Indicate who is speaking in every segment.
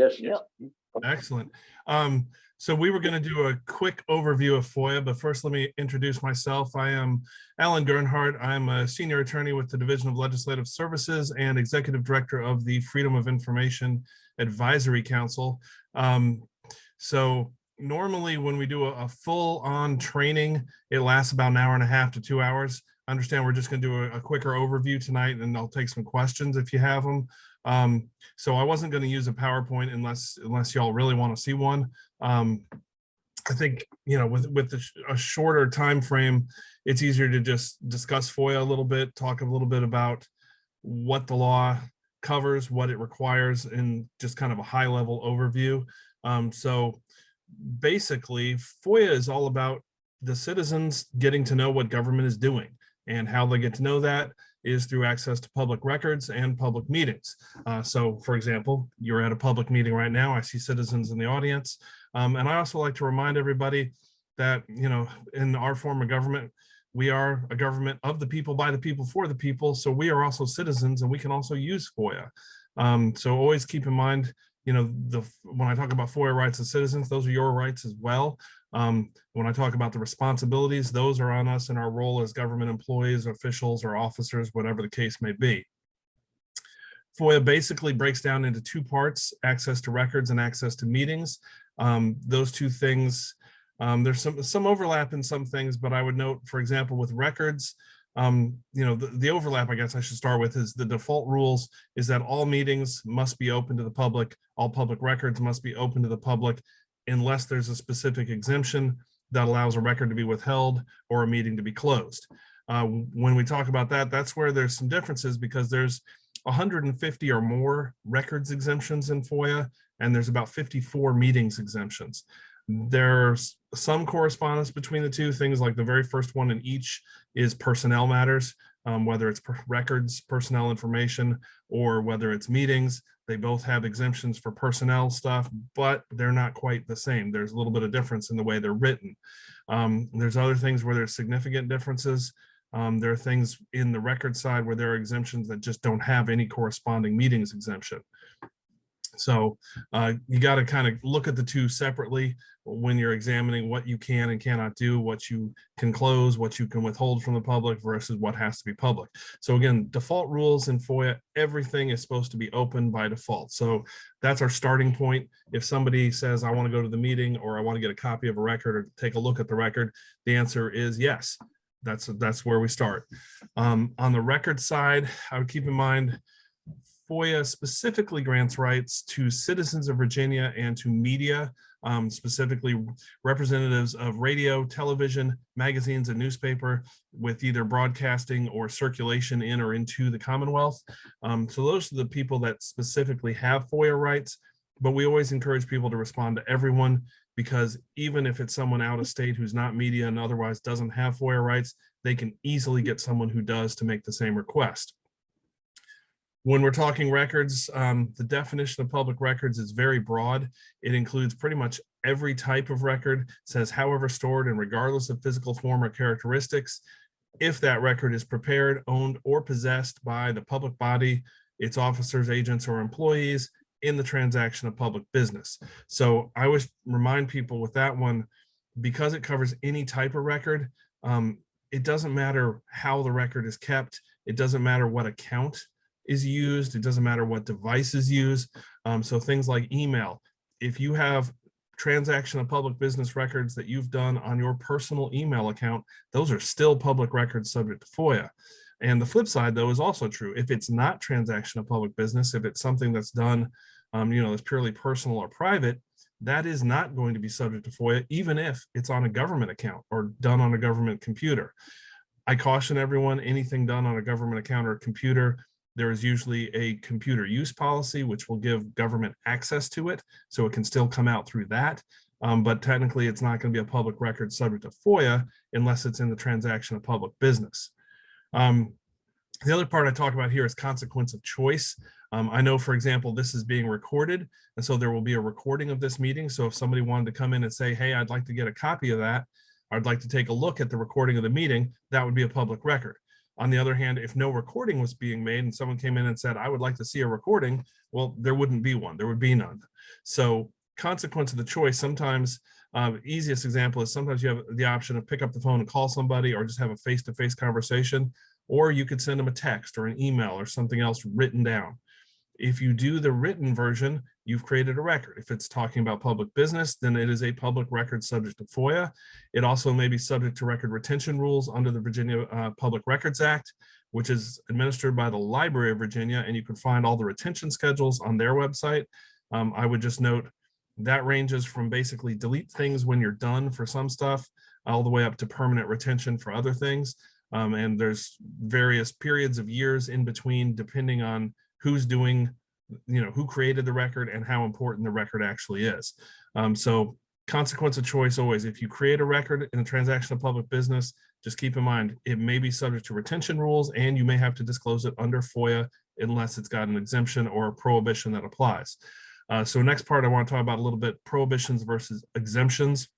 Speaker 1: Yes.
Speaker 2: Yep.
Speaker 3: Excellent. So we were going to do a quick overview of FOIA, but first let me introduce myself. I am Alan Gernhardt. I'm a senior attorney with the Division of Legislative Services and executive director of the Freedom of Information Advisory Council. So normally when we do a full-on training, it lasts about an hour and a half to 2 hours. I understand we're just going to do a quicker overview tonight, and I'll take some questions if you have them. So I wasn't going to use a PowerPoint unless y'all really want to see one. I think, you know, with a shorter time frame, it's easier to just discuss FOIA a little bit, talk a little bit about what the law covers, what it requires, and just kind of a high level overview. So basically, FOIA is all about the citizens getting to know what government is doing, and how they get to know that is through access to public records and public meetings. So for example, you're at a public meeting right now. I see citizens in the audience. And I also like to remind everybody that, you know, in our form of government, we are a government of the people, by the people, for the people. So we are also citizens, and we can also use FOIA. So always keep in mind, you know, when I talk about FOIA rights as citizens, those are your rights as well. When I talk about the responsibilities, those are on us in our role as government employees, officials, or officers, whatever the case may be. FOIA basically breaks down into two parts: access to records and access to meetings. Those two things, there's some overlap in some things, but I would note, for example, with records, you know, the overlap, I guess I should start with, is the default rules is that all meetings must be open to the public, all public records must be open to the public, unless there's a specific exemption that allows a record to be withheld or a meeting to be closed. When we talk about that, that's where there's some differences, because there's 150 or more records exemptions in FOIA, and there's about 54 meetings exemptions. There's some correspondence between the two. Things like the very first one in each is personnel matters, whether it's records, personnel information, or whether it's meetings. They both have exemptions for personnel stuff, but they're not quite the same. There's a little bit of difference in the way they're written. There's other things where there's significant differences. There are things in the record side where there are exemptions that just don't have any corresponding meetings exemption. So you got to kind of look at the two separately when you're examining what you can and cannot do, what you can close, what you can withhold from the public versus what has to be public. So again, default rules in FOIA, everything is supposed to be open by default. So that's our starting point. If somebody says, I want to go to the meeting, or I want to get a copy of a record or take a look at the record, the answer is yes. That's where we start. On the record side, I would keep in mind, FOIA specifically grants rights to citizens of Virginia and to media, specifically representatives of radio, television, magazines, and newspaper, with either broadcasting or circulation in or into the Commonwealth. So those are the people that specifically have FOIA rights, but we always encourage people to respond to everyone, because even if it's someone out of state who's not media and otherwise doesn't have FOIA rights, they can easily get someone who does to make the same request. When we're talking records, the definition of public records is very broad. It includes pretty much every type of record, says however stored and regardless of physical form or characteristics, if that record is prepared, owned, or possessed by the public body, its officers, agents, or employees in the transaction of public business. So I always remind people with that one, because it covers any type of record, it doesn't matter how the record is kept. It doesn't matter what account is used. It doesn't matter what device is used. So things like email, if you have transaction of public business records that you've done on your personal email account, those are still public records subject to FOIA. And the flip side, though, is also true. If it's not transaction of public business, if it's something that's done, you know, that's purely personal or private, that is not going to be subject to FOIA, even if it's on a government account or done on a government computer. I caution everyone, anything done on a government account or computer, there is usually a computer use policy, which will give government access to it, so it can still come out through that. But technically, it's not going to be a public record subject to FOIA unless it's in the transaction of public business. The other part I talk about here is consequence of choice. I know, for example, this is being recorded, and so there will be a recording of this meeting. So if somebody wanted to come in and say, hey, I'd like to get a copy of that, I'd like to take a look at the recording of the meeting, that would be a public record. On the other hand, if no recording was being made and someone came in and said, I would like to see a recording, well, there wouldn't be one, there would be none. So consequence of the choice, sometimes easiest example is sometimes you have the option of pick up the phone and call somebody or just have a face-to-face conversation, or you could send them a text or an email or something else written down. If you do the written version, you've created a record. If it's talking about public business, then it is a public record subject to FOIA. It also may be subject to record retention rules under the Virginia Public Records Act, which is administered by the Library of Virginia, and you can find all the retention schedules on their website. I would just note that ranges from basically delete things when you're done for some stuff, all the way up to permanent retention for other things. And there's various periods of years in between, depending on who's doing, who created the record and how important the record actually is. So consequence of choice always, if you create a record in a transaction of public business, just keep in mind, it may be subject to retention rules and you may have to disclose it under FOIA unless it's got an exemption or a prohibition that applies. So next part, I want to talk about a little bit prohibitions versus exemptions.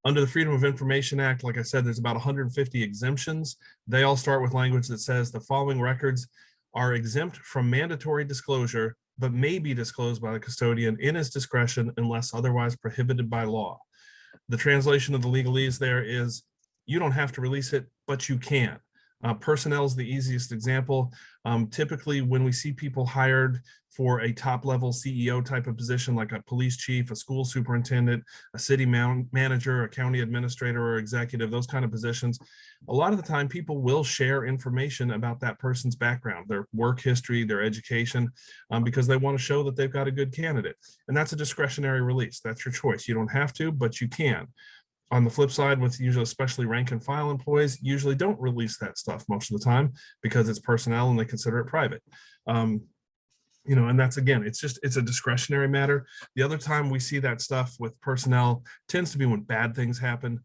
Speaker 3: Under the Freedom of Information Act, like I said, there's about 150 exemptions. They all start with language that says the following records are exempt from mandatory disclosure, but may be disclosed by the custodian in his discretion unless otherwise prohibited by law. The translation of the legalese there is, you don't have to release it, but you can. Personnel is the easiest example. Typically, when we see people hired for a top-level CEO type of position, like a police chief, a school superintendent, a city manager, a county administrator, or executive, those kind of positions, a lot of the time people will share information about that person's background, their work history, their education, because they want to show that they've got a good candidate. And that's a discretionary release. That's your choice. You don't have to, but you can. On the flip side, with usually especially rank and file employees, usually don't release that stuff most of the time because it's personnel and they consider it private. And that's, again, it's a discretionary matter. The other time we see that stuff with personnel tends to be when bad things happen.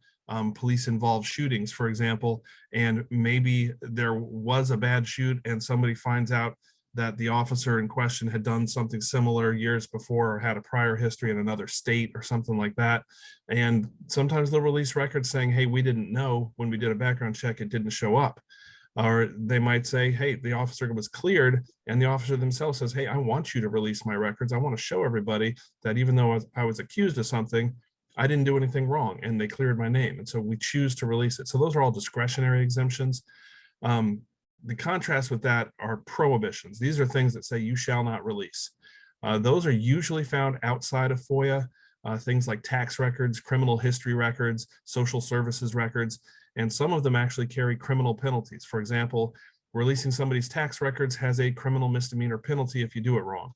Speaker 3: Police involved shootings, for example, and maybe there was a bad shoot and somebody finds out that the officer in question had done something similar years before or had a prior history in another state or something like that. And sometimes they'll release records saying, hey, we didn't know when we did a background check, it didn't show up. Or they might say, hey, the officer was cleared, and the officer themselves says, hey, I want you to release my records. I want to show everybody that even though I was accused of something, I didn't do anything wrong, and they cleared my name. And so we choose to release it. So those are all discretionary exemptions. The contrast with that are prohibitions. These are things that say you shall not release. Those are usually found outside of FOIA, things like tax records, criminal history records, social services records, and some of them actually carry criminal penalties. For example, releasing somebody's tax records has a criminal misdemeanor penalty if you do it wrong.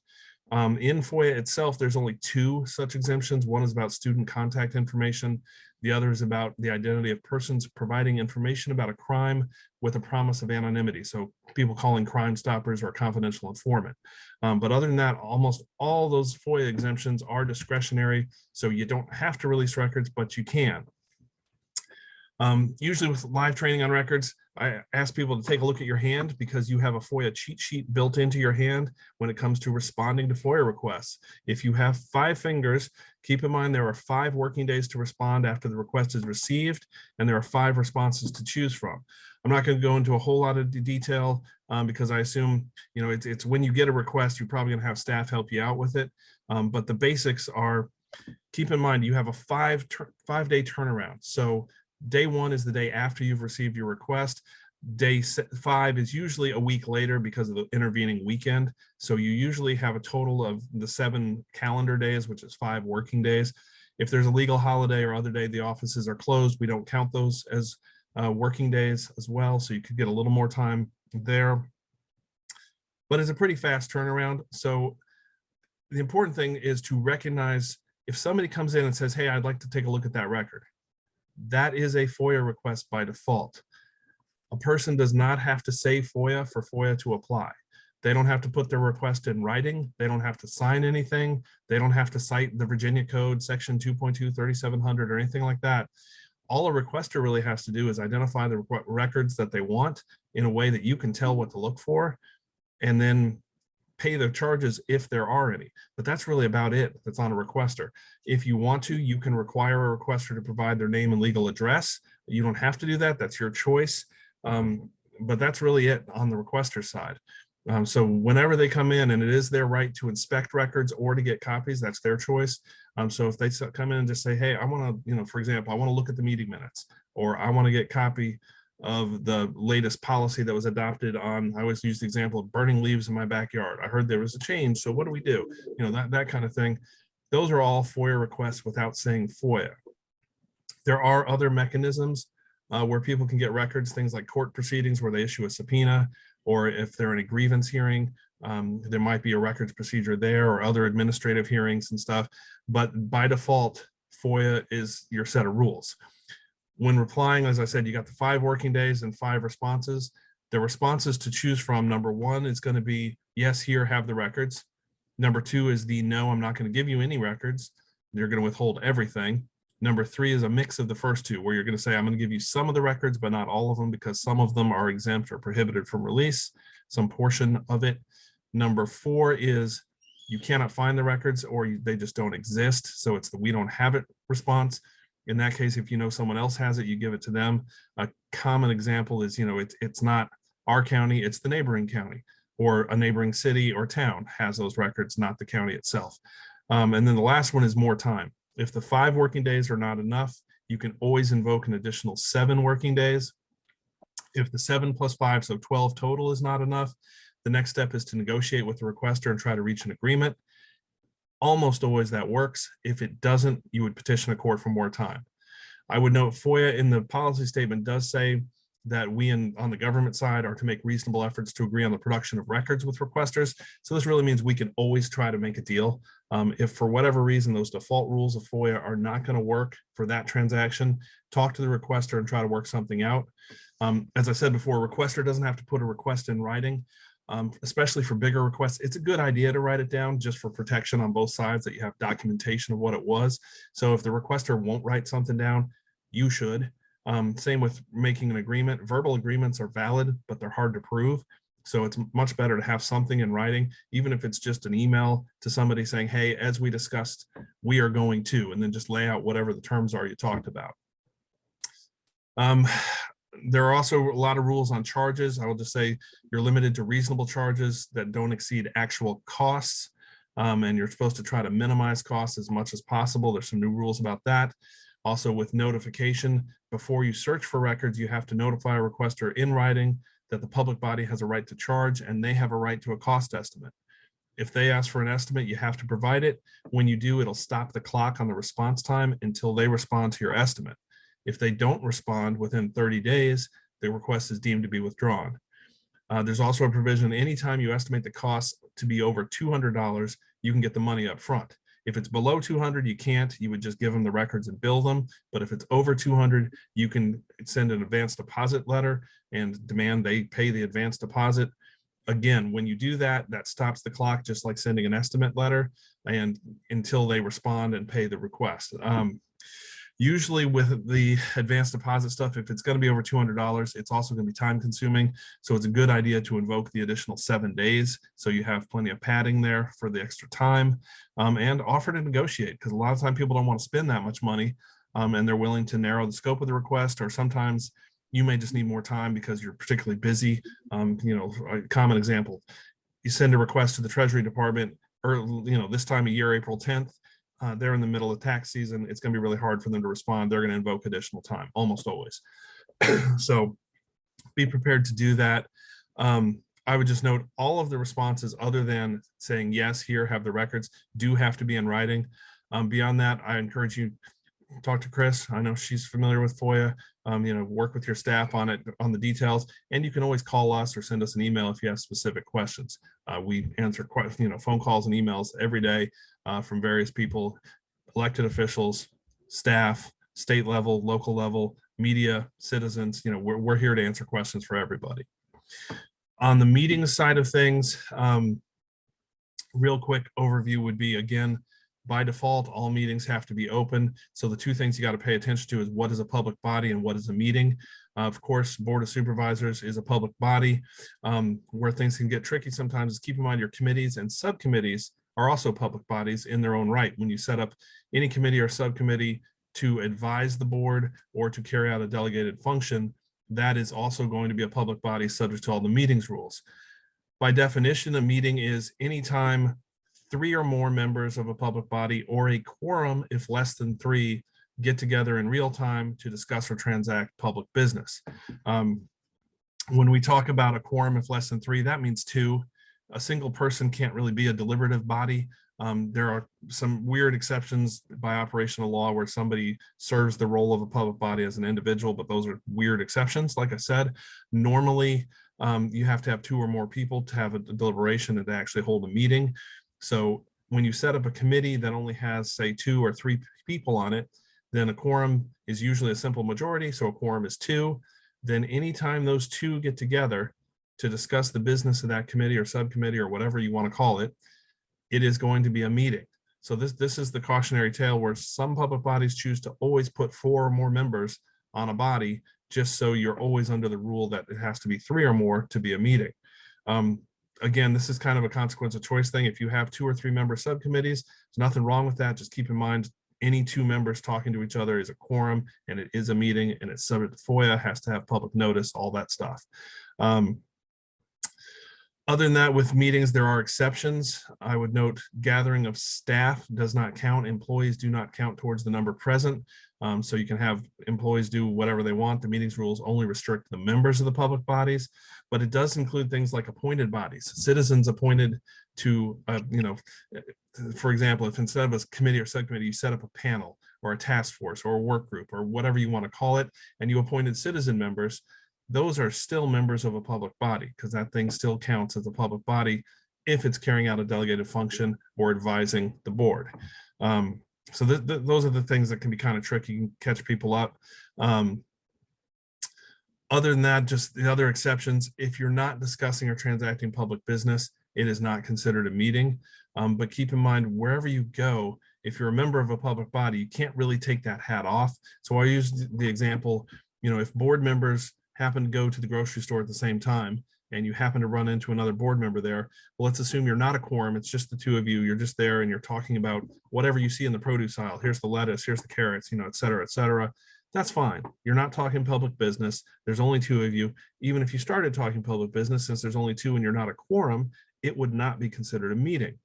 Speaker 3: In FOIA itself, there's only two such exemptions. One is about student contact information. The other is about the identity of persons providing information about a crime with a promise of anonymity. So people calling Crime Stoppers or a confidential informant. But other than that, almost all those FOIA exemptions are discretionary. So you don't have to release records, but you can. Usually with live training on records, I ask people to take a look at your hand because you have a FOIA cheat sheet built into your hand when it comes to responding to FOIA requests. If you have 5 fingers, keep in mind there are 5 working days to respond after the request is received, and there are 5 responses to choose from. I'm not going to go into a whole lot of detail because I assume it's when you get a request, you're probably going to have staff help you out with it. But the basics are, keep in mind you have a 5-day turnaround. So day 1 is the day after you've received your request. Day 5 is usually a week later because of the intervening weekend. So you usually have a total of the 7 calendar days, which is 5 working days. If there's a legal holiday or other day the offices are closed, we don't count those as working days as well. So you could get a little more time there. But it's a pretty fast turnaround. So the important thing is to recognize if somebody comes in and says, hey, I'd like to take a look at that record. That is a FOIA request by default. A person does not have to say FOIA for FOIA to apply. They don't have to put their request in writing. They don't have to sign anything. They don't have to cite the Virginia Code section 2.2 3700 or anything like that. All a requester really has to do is identify the records that they want in a way that you can tell what to look for, and then pay the charges if there are any. But that's really about it. That's on a requester. If you want to, you can require a requester to provide their name and legal address. You don't have to do that. That's your choice. but that's really it on the requester side. So whenever they come in, and it is their right to inspect records or to get copies, that's their choice. So if they come in and just say, hey, I want to, for example, I want to look at the meeting minutes, or I want to get copy of the latest policy that was adopted on, I always use the example of burning leaves in my backyard. I heard there was a change, so what do we do? That kind of thing. Those are all FOIA requests without saying FOIA. There are other mechanisms where people can get records, things like court proceedings where they issue a subpoena, or if they're in a grievance hearing, there might be a records procedure there, or other administrative hearings and stuff. But by default, FOIA is your set of rules. When replying, as I said, you got the 5 working days and 5 responses. The responses to choose from, number 1 is going to be, yes, here, have the records. Number 2 is the no, I'm not going to give you any records. You're going to withhold everything. Number 3 is a mix of the first 2, where you're going to say, I'm going to give you some of the records, but not all of them, because some of them are exempt or prohibited from release, some portion of it. Number 4 is you cannot find the records, or they just don't exist. So it's the we don't have it response. In that case, if you know someone else has it, you give it to them. A common example is, it's not our county, it's the neighboring county, or a neighboring city or town has those records, not the county itself. And then the last one is more time. If the 5 working days are not enough, you can always invoke an additional 7 working days. If the 7 plus 5, so 12 total, is not enough, the next step is to negotiate with the requester and try to reach an agreement. Almost always that works. If it doesn't, you would petition a court for more time. I would note FOIA in the policy statement does say that we on the government side are to make reasonable efforts to agree on the production of records with requesters. So this really means we can always try to make a deal. If for whatever reason those default rules of FOIA are not going to work for that transaction, talk to the requester and try to work something out. As I said before, a requester doesn't have to put a request in writing, especially for bigger requests. It's a good idea to write it down just for protection on both sides, that you have documentation of what it was. So if the requester won't write something down, you should. Same with making an agreement. Verbal agreements are valid, but they're hard to prove. So it's much better to have something in writing, even if it's just an email to somebody saying, hey, as we discussed, we are going to, and then just lay out whatever the terms are you talked about. There are also a lot of rules on charges. I will just say you're limited to reasonable charges that don't exceed actual costs, and you're supposed to try to minimize costs as much as possible. There's some new rules about that. Also, with notification, before you search for records, you have to notify a requester in writing that the public body has a right to charge, and they have a right to a cost estimate. If they ask for an estimate, you have to provide it. When you do, it'll stop the clock on the response time until they respond to your estimate. If they don't respond within 30 days, the request is deemed to be withdrawn. There's also a provision, anytime you estimate the cost to be over $200, you can get the money up front. If it's below 200, you can't. You would just give them the records and bill them. But if it's over 200, you can send an advance deposit letter and demand they pay the advance deposit. Again, when you do that, that stops the clock, just like sending an estimate letter, and until they respond and pay the request. Usually with the advanced deposit stuff, if it's going to be over $200, it's also going to be time consuming. So it's a good idea to invoke the additional 7 days, so you have plenty of padding there for the extra time, and offer to negotiate, because a lot of times people don't want to spend that much money, and they're willing to narrow the scope of the request, or sometimes you may just need more time because you're particularly busy. A common example, you send a request to the Treasury Department, or this time of year, April 10th, they're in the middle of tax season. It's going to be really hard for them to respond. They're going to invoke additional time, almost always. So be prepared to do that. I would just note all of the responses, other than saying, yes, here, have the records, do have to be in writing. Beyond that, I encourage you to talk to Chris. I know she's familiar with FOIA. Work with your staff on it, on the details, and you can always call us or send us an email if you have specific questions. We answer phone calls and emails every day from various people, elected officials, staff, state level, local level, media, citizens. We're here to answer questions for everybody. On the meeting side of things, real quick overview would be, again, by default, all meetings have to be open. So the two things you got to pay attention to is what is a public body and what is a meeting. Of course, Board of Supervisors is a public body. Where things can get tricky sometimes is keep in mind your committees and subcommittees are also public bodies in their own right. When you set up any committee or subcommittee to advise the board or to carry out a delegated function, that is also going to be a public body subject to all the meetings rules. By definition, a meeting is anytime 3 or more members of a public body, or a quorum if less than 3, get together in real time to discuss or transact public business. When we talk about a quorum if less than 3, that means 2. A single person can't really be a deliberative body. There are some weird exceptions by operational law where somebody serves the role of a public body as an individual, but those are weird exceptions. Like I said, normally you have to have 2 or more people to have a deliberation and to actually hold a meeting. So when you set up a committee that only has, say, 2 or 3 people on it, then a quorum is usually a simple majority. So a quorum is 2. Then anytime those 2 get together to discuss the business of that committee or subcommittee or whatever you want to call it, it is going to be a meeting. So this is the cautionary tale where some public bodies choose to always put 4 or more members on a body, just so you're always under the rule that it has to be 3 or more to be a meeting. Again, this is kind of a consequence of choice thing. If you have 2 or 3 member subcommittees, there's nothing wrong with that. Just keep in mind, any 2 members talking to each other is a quorum, and it is a meeting, and it's subject to FOIA, has to have public notice, all that stuff. Other than that, with meetings, there are exceptions. I would note gathering of staff does not count. Employees do not count towards the number present. So you can have employees do whatever they want. The meetings rules only restrict the members of the public bodies, but it does include things like appointed bodies, citizens appointed to, for example, if instead of a committee or subcommittee, you set up a panel or a task force or a work group or whatever you want to call it, and you appointed citizen members, those are still members of a public body because that thing still counts as a public body if it's carrying out a delegated function or advising the board. So those are the things that can be kind of tricky and catch people up. Other than that, just the other exceptions, if you're not discussing or transacting public business, it is not considered a meeting. But keep in mind, wherever you go, if you're a member of a public body, you can't really take that hat off. So I use the example, if board members happen to go to the grocery store at the same time and you happen to run into another board member there, well, let's assume you're not a quorum, it's just the 2 of you, you're just there and you're talking about whatever you see in the produce aisle. Here's the lettuce, here's the carrots, et cetera, et cetera. That's fine. You're not talking public business. There's only 2 of you. Even if you started talking public business, since there's only 2 and you're not a quorum, it would not be considered a meeting.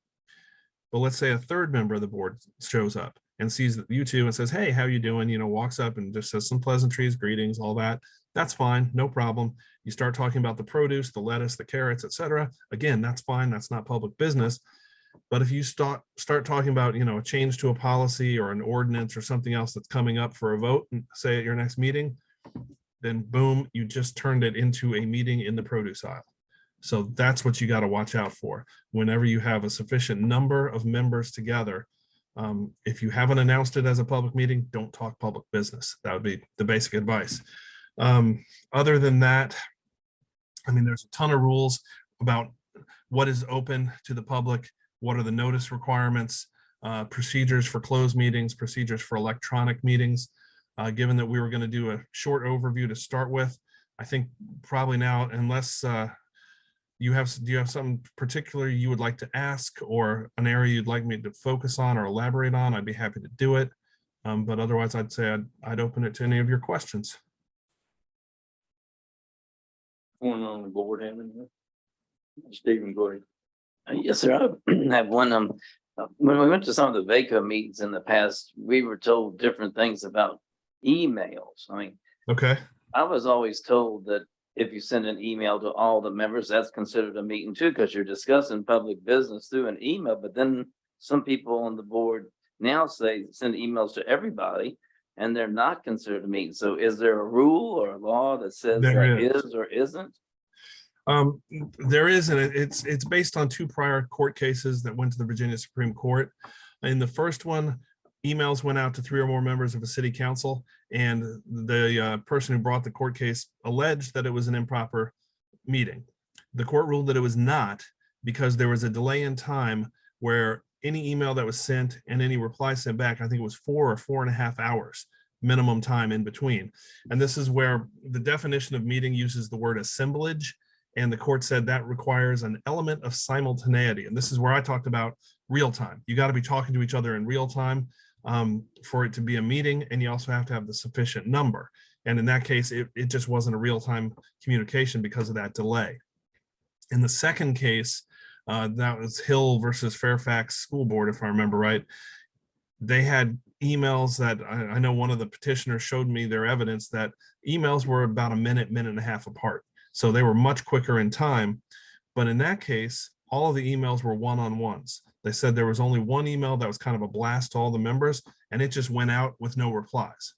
Speaker 3: But let's say a 3rd member of the board shows up and sees you 2 and says, hey, how you doing? Walks up and just says some pleasantries, greetings, all that. That's fine, no problem. You start talking about the produce, the lettuce, the carrots, etc. Again, that's fine. That's not public business. But if you start talking about, a change to a policy or an ordinance or something else that's coming up for a vote, say at your next meeting, then boom, you just turned it into a meeting in the produce aisle. So that's what you got to watch out for. Whenever you have a sufficient number of members together, if you haven't announced it as a public meeting, don't talk public business. That would be the basic advice. Other than that, there's a ton of rules about what is open to the public, what are the notice requirements, procedures for closed meetings, procedures for electronic meetings. Given that we were going to do a short overview to start with, I think probably now, unless do you have something particular you would like to ask or an area you'd like me to focus on or elaborate on, I'd be happy to do it. But otherwise, I'd say I'd open it to any of your questions.
Speaker 1: Going on the board, having Stephen, go ahead. Yes, sir. I have one. When we went to some of the VACO meetings in the past, we were told different things about emails.
Speaker 3: Okay.
Speaker 1: I was always told that if you send an email to all the members, that's considered a meeting too, because you're discussing public business through an email. But then some people on the board now say send emails to everybody, and they're not considered a meeting. So is there a rule or a law that says that is or isn't?
Speaker 3: There is, and it's based on 2 prior court cases that went to the Virginia Supreme Court. In the first one, emails went out to 3 or more members of a city council, and the person who brought the court case alleged that it was an improper meeting. The court ruled that it was not, because there was a delay in time where any email that was sent and any reply sent back, I think it was 4 or 4.5 hours minimum time in between. And this is where the definition of meeting uses the word assemblage, and the court said that requires an element of simultaneity. And this is where I talked about real time. You got to be talking to each other in real time for it to be a meeting, and you also have to have the sufficient number. And in that case, it just wasn't a real-time communication because of that delay. In the second case, that was Hill versus Fairfax School Board, if I remember right. They had emails that I know one of the petitioners showed me their evidence that emails were about a minute and a half apart. So they were much quicker in time. But in that case, all of the emails were one-on-ones. They said there was only one email that was kind of a blast to all the members, and it just went out with no replies.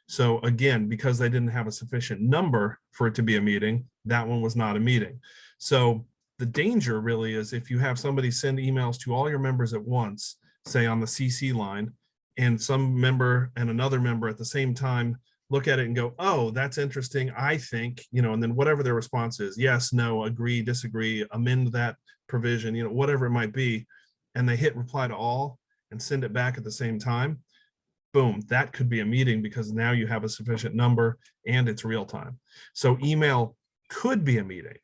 Speaker 3: So again, because they didn't have a sufficient number for it to be a meeting, that one was not a meeting. So the danger really is if you have somebody send emails to all your members at once, say on the CC line, and some member and another member at the same time look at it and go, oh, that's interesting, I think, and then whatever their response is, yes, no, agree, disagree, amend that provision, whatever it might be, and they hit reply to all and send it back at the same time, boom, that could be a meeting because now you have a sufficient number and it's real time. So email could be a meeting.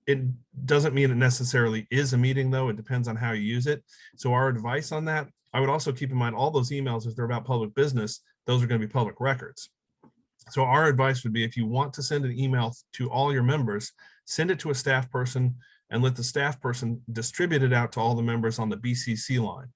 Speaker 3: It doesn't mean it necessarily is a meeting, though. It depends on how you use it. So our advice on that, I would also keep in mind all those emails, if they're about public business, those are going to be public records. So our advice would be if you want to send an email to all your members, send it to a staff person and let the staff person distribute it out to all the members on the BCC line.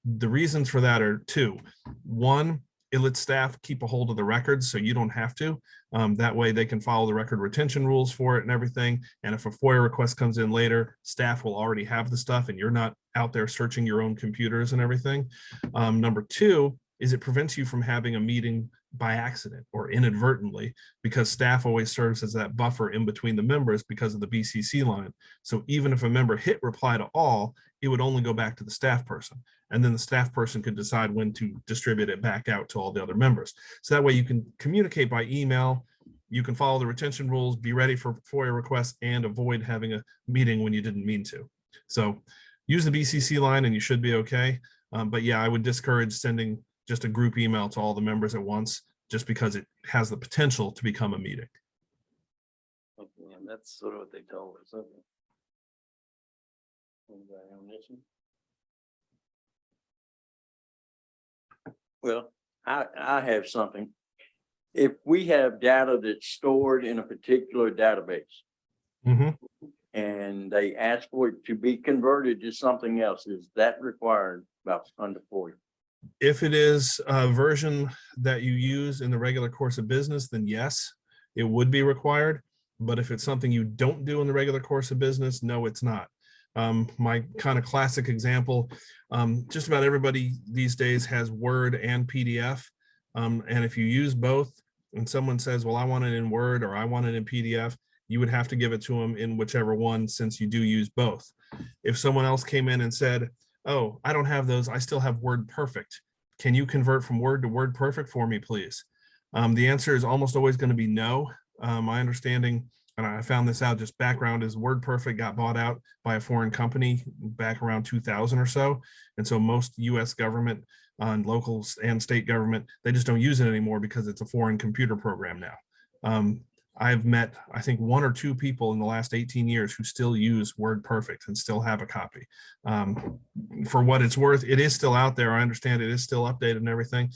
Speaker 3: The reasons for that are two. One, it lets staff keep a hold of the records so you don't have to. That way they can follow the record retention rules for it and everything. And if a FOIA request comes in later, staff will already have the stuff and you're not out there searching your own computers and everything. Number two is it prevents you from having a meeting by accident or inadvertently, because staff always serves as that buffer in between the members because of the BCC line. So even if a member hit reply to all, it would only go back to the staff person. And then the staff person could decide when to distribute it back out to all the other members. So that way you can communicate by email, you can follow the retention rules, be ready for FOIA requests, and avoid having a meeting when you didn't mean to. So use the BCC line and you should be okay. But yeah, I would discourage sending just a group email to all the members at once, just because it has the potential to become a meeting.
Speaker 1: Okay, and that's sort of what they told us. Okay. Anybody on this one?
Speaker 2: Well, I have something. If we have data that's stored in a particular database and they ask for it to be converted to something else, is that required under FOIA?
Speaker 3: If it is a version that you use in the regular course of business, then yes, it would be required. But if it's something you don't do in the regular course of business, no, it's not. My kind of classic example, just about everybody these days has Word and PDF. And if you use both and someone says, well, I want it in Word or I want it in PDF, you would have to give it to them in whichever one, since you do use both. If someone else came in and said, oh, I don't have those, I still have Word Perfect, can you convert from Word to Word Perfect for me, please? The answer is almost always going to be no. My understanding, and I found this out, just background, is Word Perfect got bought out by a foreign company back around 2000 or so. And so most US government, local and state government, they just don't use it anymore because it's a foreign computer program now. I've met, I think, 1 or 2 people in the last 18 years who still use Word Perfect and still have a copy. For what it's worth, it is still out there. I understand it is still updated and everything,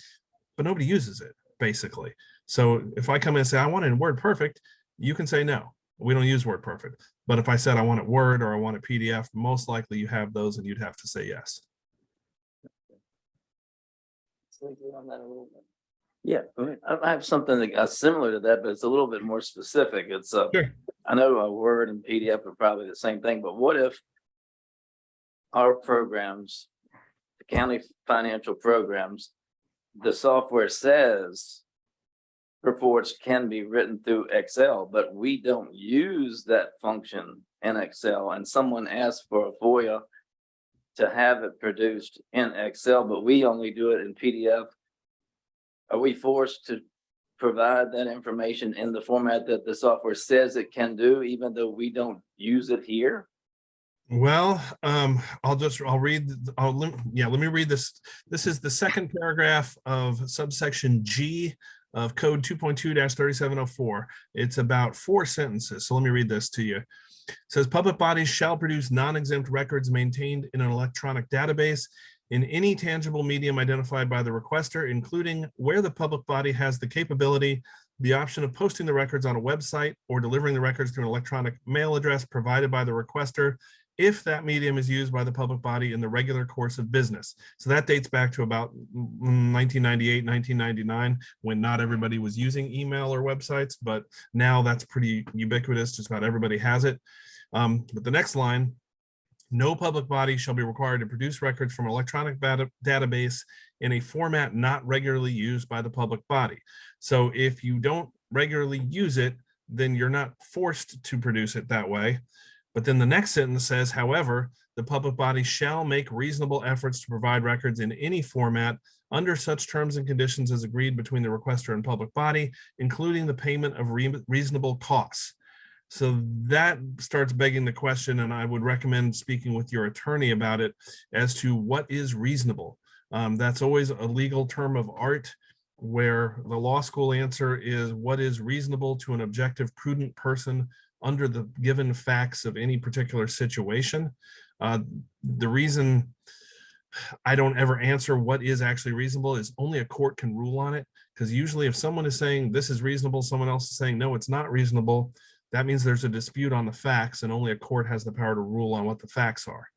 Speaker 3: but nobody uses it, basically. So if I come in and say, I want it in Word Perfect, you can say, no, we don't use Word Perfect. But if I said I want it Word or I want it PDF, most likely you have those and you'd have to say yes.
Speaker 1: On that a little bit. Yeah, I have something that similar to that, but it's a little bit more specific. It's
Speaker 3: Sure.
Speaker 1: I know a Word and PDF are probably the same thing, but what if our programs, the county financial programs, the software says reports can be written through Excel, but we don't use that function in Excel, and someone asks for a FOIA to have it produced in Excel, but we only do it in PDF. Are we forced to provide that information in the format that the software says it can do, even though we don't use it here?
Speaker 3: Well, let me read this. This is the second paragraph of subsection G of code 2.2-3704. It's about 4 sentences. So let me read this to you. It says public bodies shall produce non-exempt records maintained in an electronic database in any tangible medium identified by the requester, including where the public body has the capability, the option of posting the records on a website or delivering the records through an electronic mail address provided by the requester if that medium is used by the public body in the regular course of business. So that dates back to about 1998, 1999, when not everybody was using email or websites, but now that's pretty ubiquitous. Just about everybody has it. But the next line, no public body shall be required to produce records from an electronic database in a format not regularly used by the public body. So if you don't regularly use it, then you're not forced to produce it that way. But then the next sentence says, however, the public body shall make reasonable efforts to provide records in any format under such terms and conditions as agreed between the requester and public body, including the payment of reasonable costs. So that starts begging the question, and I would recommend speaking with your attorney about it as to what is reasonable. That's always a legal term of art, where the law school answer is what is reasonable to an objective, prudent person under the given facts of any particular situation. The reason I don't ever answer what is actually reasonable is only a court can rule on it, because usually if someone is saying this is reasonable, someone else is saying no, it's not reasonable, that means there's a dispute on the facts, and only a court has the power to rule on what the facts are.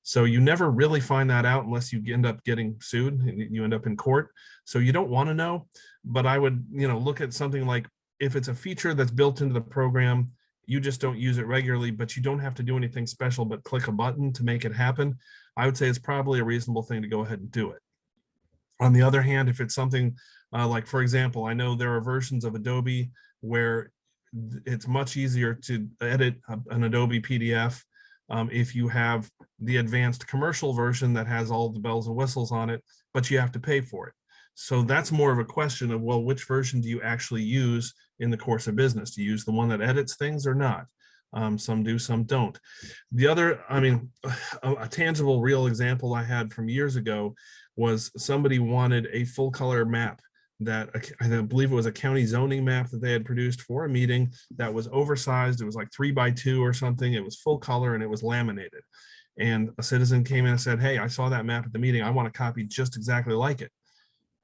Speaker 3: So you never really find that out unless you end up getting sued and you end up in court. So you don't want to know, but I would, look at something like, if it's a feature that's built into the program, you just don't use it regularly, but you don't have to do anything special but click a button to make it happen, I would say it's probably a reasonable thing to go ahead and do it. On the other hand, if it's something like, for example, I know there are versions of Adobe where it's much easier to edit an Adobe PDF if you have the advanced commercial version that has all the bells and whistles on it, but you have to pay for it. So that's more of a question of, well, which version do you actually use in the course of business? Do you use the one that edits things or not? Some do, some don't. The other, a tangible, real example I had from years ago was somebody wanted a full color map that I believe it was a county zoning map that they had produced for a meeting that was oversized. It was like 3x2 or something. It was full color and it was laminated. And a citizen came in and said, hey, I saw that map at the meeting. I want a copy just exactly like it.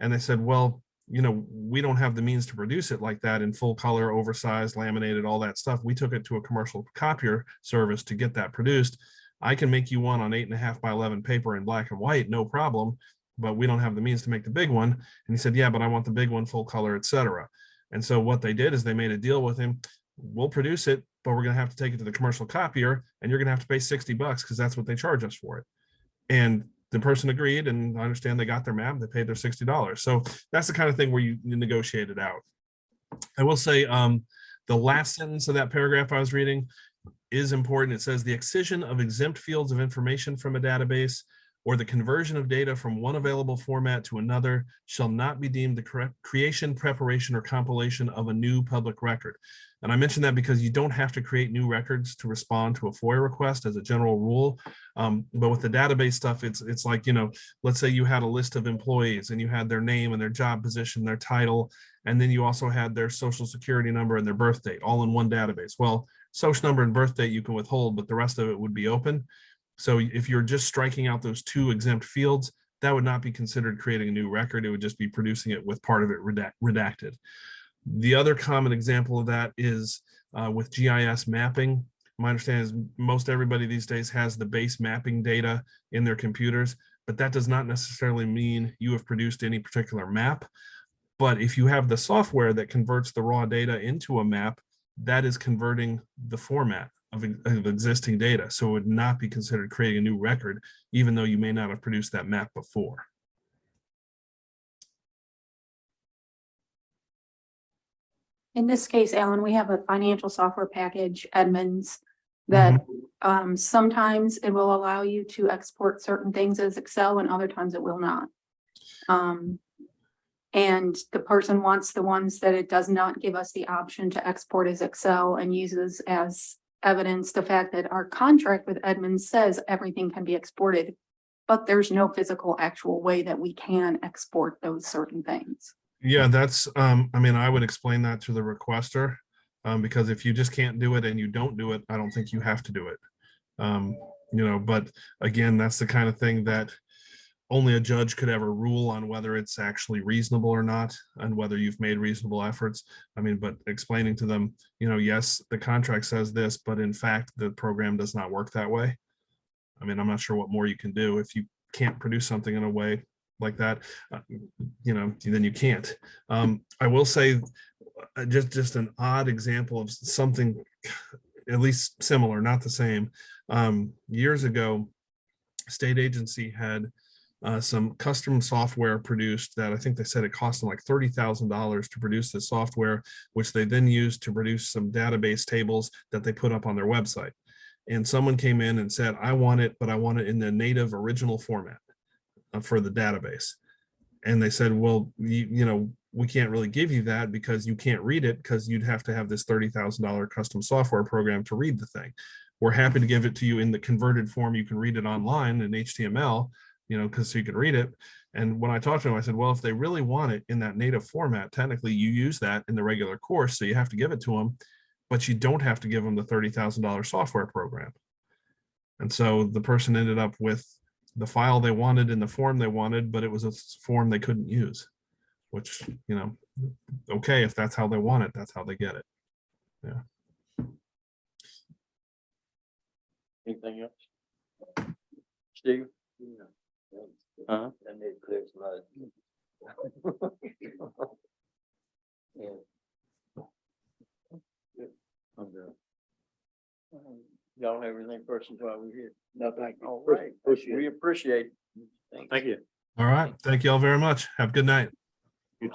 Speaker 3: And they said, well, we don't have the means to produce it like that in full color, oversized, laminated, all that stuff. We took it to a commercial copier service to get that produced. I can make you one on 8.5 by 11 paper in black and white, no problem, but we don't have the means to make the big one. And he said, yeah, but I want the big one, full color, etc. And so what they did is they made a deal with him. We'll produce it, but we're going to have to take it to the commercial copier, and you're going to have to pay $60 because that's what they charge us for it. And the person agreed, and I understand they got their map, they paid their $60. So that's the kind of thing where you negotiate it out. I will say the last sentence of that paragraph I was reading is important. It says the excision of exempt fields of information from a database or the conversion of data from one available format to another shall not be deemed the creation, preparation, or compilation of a new public record. And I mention that because you don't have to create new records to respond to a FOIA request as a general rule. But with the database stuff, it's like, let's say you had a list of employees and you had their name and their job position, their title, and then you also had their social security number and their birth date all in one database. Well, social number and birth date you can withhold, but the rest of it would be open. So if you're just striking out those two exempt fields, that would not be considered creating a new record. It would just be producing it with part of it redacted. The other common example of that is with GIS mapping. My understanding is most everybody these days has the base mapping data in their computers, but that does not necessarily mean you have produced any particular map. But if you have the software that converts the raw data into a map, that is converting the format of existing data. So it would not be considered creating a new record, even though you may not have produced that map before.
Speaker 4: In this case, Alan, we have a financial software package, Edmunds, that sometimes it will allow you to export certain things as Excel and other times it will not. And the person wants the ones that it does not give us the option to export as Excel and uses as evidence the fact that our contract with Edmunds says everything can be exported, but there's no physical actual way that we can export those certain things.
Speaker 3: Yeah, that's, I would explain that to the requester because if you just can't do it and you don't do it, I don't think you have to do it. But again, that's the kind of thing that only a judge could ever rule on whether it's actually reasonable or not, and whether you've made reasonable efforts. I mean, but explaining to them, yes, the contract says this, but in fact, the program does not work that way. I mean, I'm not sure what more you can do if you can't produce something in a way like that, then you can't. I will say just an odd example of something at least similar, not the same. Years ago, state agency had some custom software produced that I think they said it cost them like $30,000 to produce the software, which they then used to produce some database tables that they put up on their website. And someone came in and said, I want it, but I want it in the native original format for the database. And they said, well, we can't really give you that because you can't read it, because you'd have to have this $30,000 custom software program to read the thing. We're happy to give it to you in the converted form. You can read it online in HTML, because so you can read it. And when I talked to them, I said, well, if they really want it in that native format, technically you use that in the regular course, so you have to give it to them, but you don't have to give them the $30,000 software program. And so the person ended up with the file they wanted in the form they wanted, but it was a form they couldn't use, which, okay, if that's how they want it, that's how they get it. Yeah.
Speaker 2: Anything else? Steve? Huh?
Speaker 1: That made it clear as mud. Yeah.
Speaker 2: I'm good. Y'all have anything personal while we're here?
Speaker 5: No, thank you.
Speaker 2: All right, we appreciate it.
Speaker 1: Thanks.
Speaker 2: Thank you.
Speaker 3: All right. Thank you all very much. Have a good night.
Speaker 2: You too.